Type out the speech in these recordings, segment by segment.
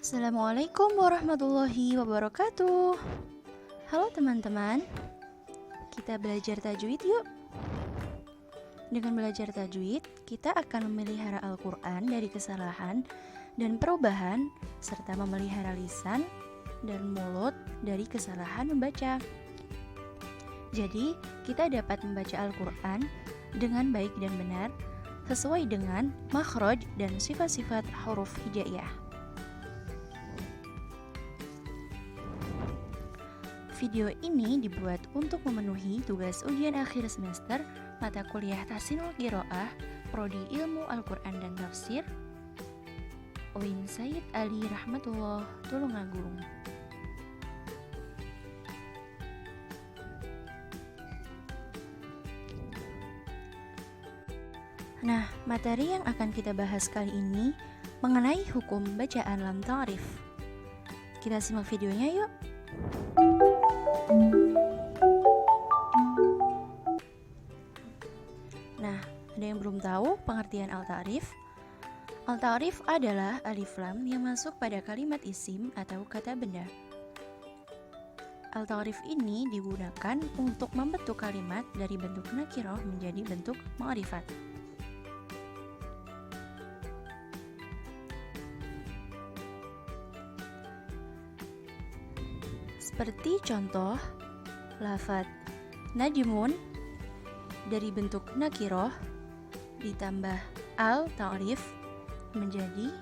Assalamualaikum warahmatullahi wabarakatuh. Halo teman-teman, kita belajar tajwid yuk. Dengan belajar tajwid, kita akan memelihara Al-Quran dari kesalahan dan perubahan, serta memelihara lisan dan mulut dari kesalahan membaca. Jadi, kita dapat membaca Al-Quran dengan baik dan benar, sesuai dengan makhraj dan sifat-sifat huruf hijaiyah. Video ini dibuat untuk memenuhi tugas ujian akhir semester mata kuliah Tahsinul Qiraah, Prodi Ilmu Al-Quran dan Tafsir, UIN Sayyid Ali Rahmatullah, Tulungagung. Nah, materi yang akan kita bahas kali ini mengenai hukum bacaan lam ta'rif. Kita simak videonya yuk. Nah, ada yang belum tahu pengertian al-ta'rif? Al-ta'rif adalah alif lam yang masuk pada kalimat isim atau kata benda. Al-ta'rif ini digunakan untuk membentuk kalimat dari bentuk nakirah menjadi bentuk ma'rifat. Seperti contoh, lafadz najmun dari bentuk nakiroh ditambah al-ta'rif menjadi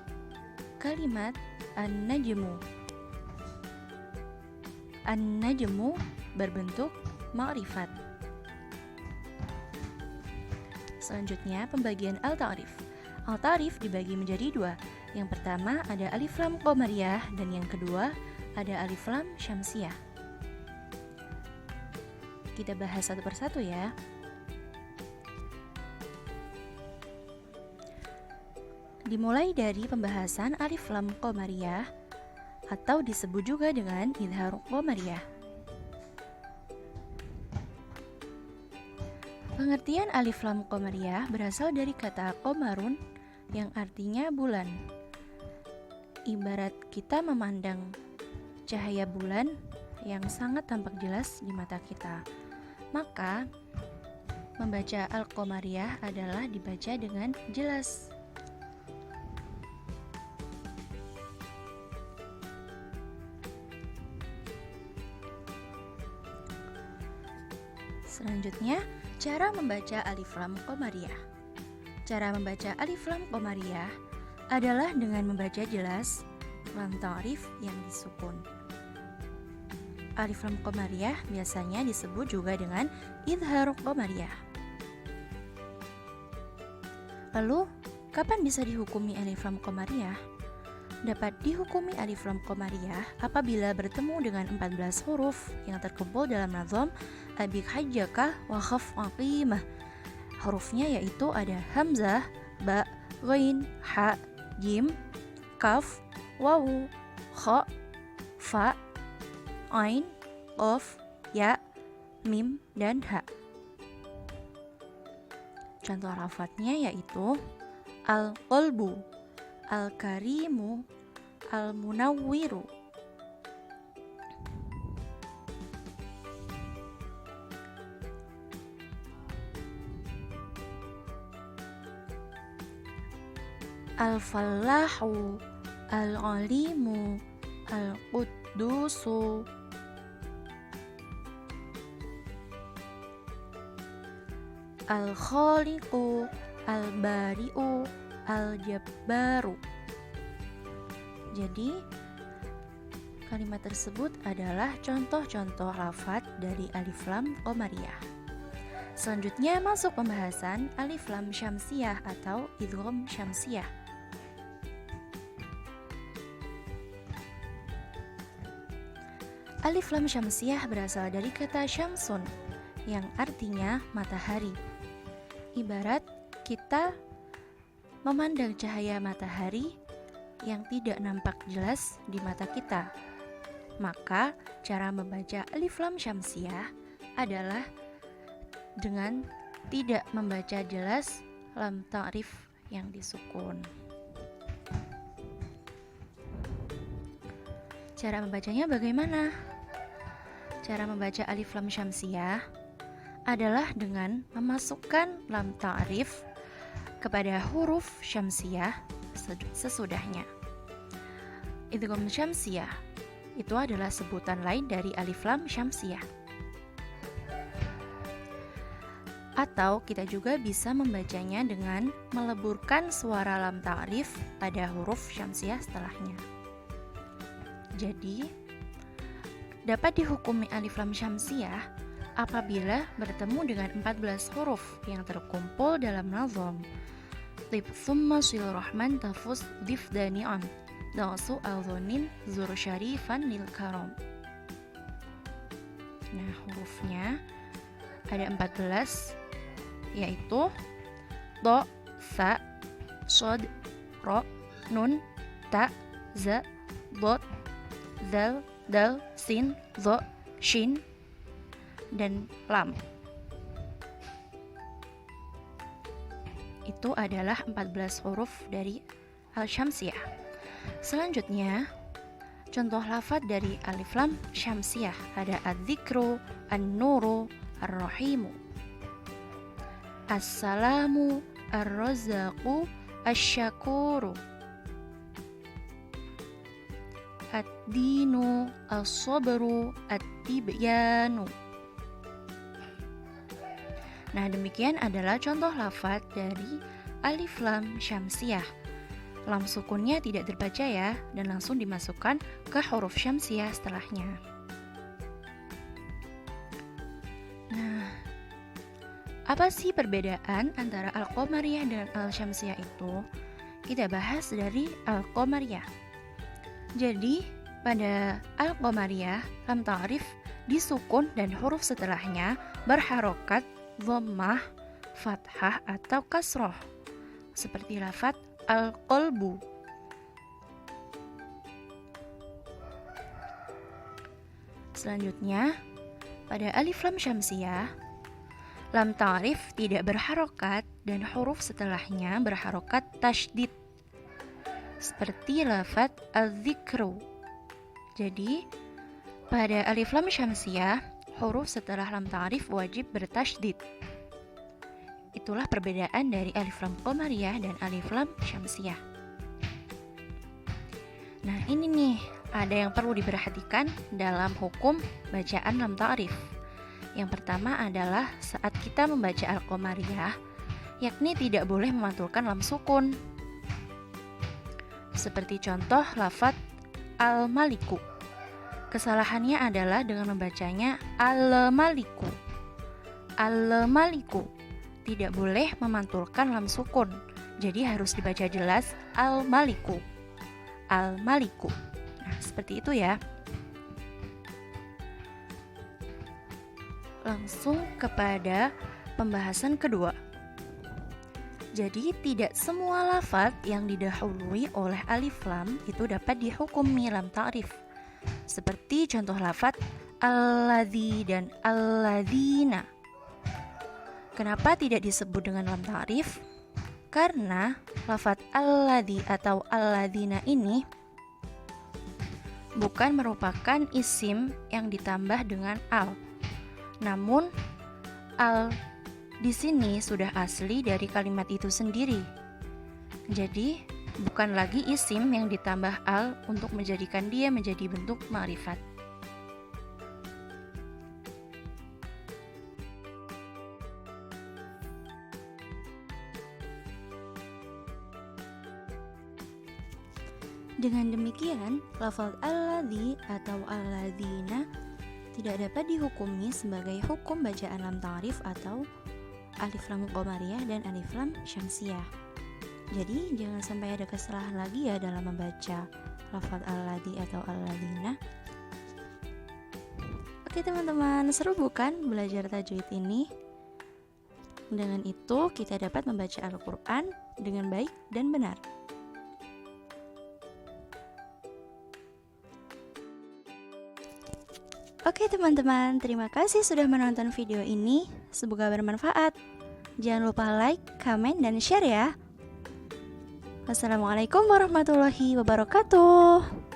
kalimat an-najmu. An-najmu berbentuk ma'rifat. Selanjutnya, pembagian al-ta'rif. Al-ta'rif dibagi menjadi dua. Yang pertama ada alif lam qamariyah dan yang kedua ada alif lam syamsiyah. Kita bahas satu persatu ya. Dimulai dari pembahasan alif lam qamariyah atau disebut juga dengan idhar qamariyah. Pengertian alif lam qamariyah berasal dari kata qamarun yang artinya bulan. Ibarat kita memandang cahaya bulan yang sangat tampak jelas di mata kita. Maka, membaca al-qamariyah adalah dibaca dengan jelas. Selanjutnya, cara membaca alif lam qamariyah. Cara membaca alif lam qamariyah adalah dengan membaca jelas lam ta'rif yang disukun. Alif lam qamariyah biasanya disebut juga dengan idhar qamariyah. Lalu, kapan bisa dihukumi alif lam qamariyah? Dapat dihukumi alif lam qamariyah apabila bertemu dengan 14 huruf yang terkumpul dalam nazam abik hajjaka wa khaf aqimah. Hurufnya yaitu ada hamzah, ba, ghain, ha, jim, kaf, wawu, kha, fa, ain, qaf, ya, mim, dan ha. Contoh lafadznya yaitu al-qalbu, al-karimu, al-munawwiru. Al-fallahu, al-alimu, al-quddusu. Al-khaliqu, al-bari'u, al-jabbaru. Jadi, kalimat tersebut adalah contoh-contoh lafadz dari alif lam qamariyah. Selanjutnya masuk pembahasan alif lam syamsiyah atau idgham syamsiyah. Alif lam syamsiyah berasal dari kata syamsun yang artinya matahari. Ibarat kita memandang cahaya matahari yang tidak nampak jelas di mata kita. Maka cara membaca alif lam syamsiyah adalah dengan tidak membaca jelas lam ta'rif yang disukun. Cara membacanya bagaimana? Cara membaca alif lam syamsiyah adalah dengan memasukkan lam ta'rif kepada huruf syamsiyah sesudahnya. Idgham syamsiyah itu adalah sebutan lain dari alif lam syamsiyah. Atau kita juga bisa membacanya dengan meleburkan suara lam ta'rif pada huruf syamsiyah setelahnya. Jadi, dapat dihukumi alif lam syamsiyah apabila bertemu dengan 14 huruf yang terkumpul dalam nazam. Tib thumma sil rahman tafus difdani'an dasu al-zonin zur syarifan lil karam. Nah, hurufnya ada 14, yaitu do, sa, sod, ro, nun, ta, za, dot, zal, dal, sin, zo, shin, dan lam. Itu adalah 14 huruf dari al-syamsiyah. Selanjutnya, contoh lafadz dari alif lam syamsiyah ada adz-dzikru, an-nuru, ar-rahimu, as-salamu, ar-razzaqu, asy-syakuru, ad-dinu, as-sabru, at-tibyanu. Nah, demikian adalah contoh lafadz dari alif lam syamsiyah. Lam sukunnya tidak terbaca ya, dan langsung dimasukkan ke huruf syamsiyah setelahnya. Nah, apa sih perbedaan antara al-qamariyah dan al-syamsiyah itu? Kita bahas dari al-qamariyah. Jadi, pada al-qamariyah, lam ta'rif disukun dan huruf setelahnya berharokat dhammah, fathah atau kasroh, seperti lafadz al-qalbu. Selanjutnya, pada alif lam syamsiyah, lam ta'rif tidak berharokat dan huruf setelahnya berharokat tasydid, seperti lafadz al-dzikru. Jadi, pada alif lam syamsiyah, huruf setelah lam ta'rif wajib bertasydid. Itulah perbedaan dari alif lam qamariyah dan alif lam syamsiyah. Nah, ini nih, ada yang perlu diperhatikan dalam hukum bacaan lam ta'rif. Yang pertama adalah saat kita membaca al-qamariyah, yakni tidak boleh memantulkan lam sukun. Seperti contoh lafadz al-maliku. Kesalahannya adalah dengan membacanya al-maliku. Al-maliku. Tidak boleh memantulkan lam sukun. Jadi harus dibaca jelas al-maliku. Al-maliku. Nah, seperti itu ya. Langsung kepada pembahasan kedua. Jadi tidak semua lafadz yang didahului oleh alif lam itu dapat dihukumi lam ta'rif. Seperti contoh lafadz alladzi dan alladzina. Kenapa tidak disebut dengan lam ta'rif? Karena lafadz alladzi atau alladzina ini bukan merupakan isim yang ditambah dengan al. Namun al di sini sudah asli dari kalimat itu sendiri. Jadi, bukan lagi isim yang ditambah al untuk menjadikan dia menjadi bentuk ma'rifat. Dengan demikian, lafaz alladzi atau alladzina tidak dapat dihukumi sebagai hukum bacaan lam ta'rif atau alif lam qamariyah dan alif lam syamsiyah. Jadi jangan sampai ada kesalahan lagi ya dalam membaca lafaz alladzi atau alladzina. Oke teman-teman, seru bukan belajar tajwid ini? Dengan itu kita dapat membaca Al-Quran dengan baik dan benar. Oke teman-teman, terima kasih sudah menonton video ini. Semoga bermanfaat. Jangan lupa like, komen, dan share ya. Wassalamualaikum warahmatullahi wabarakatuh.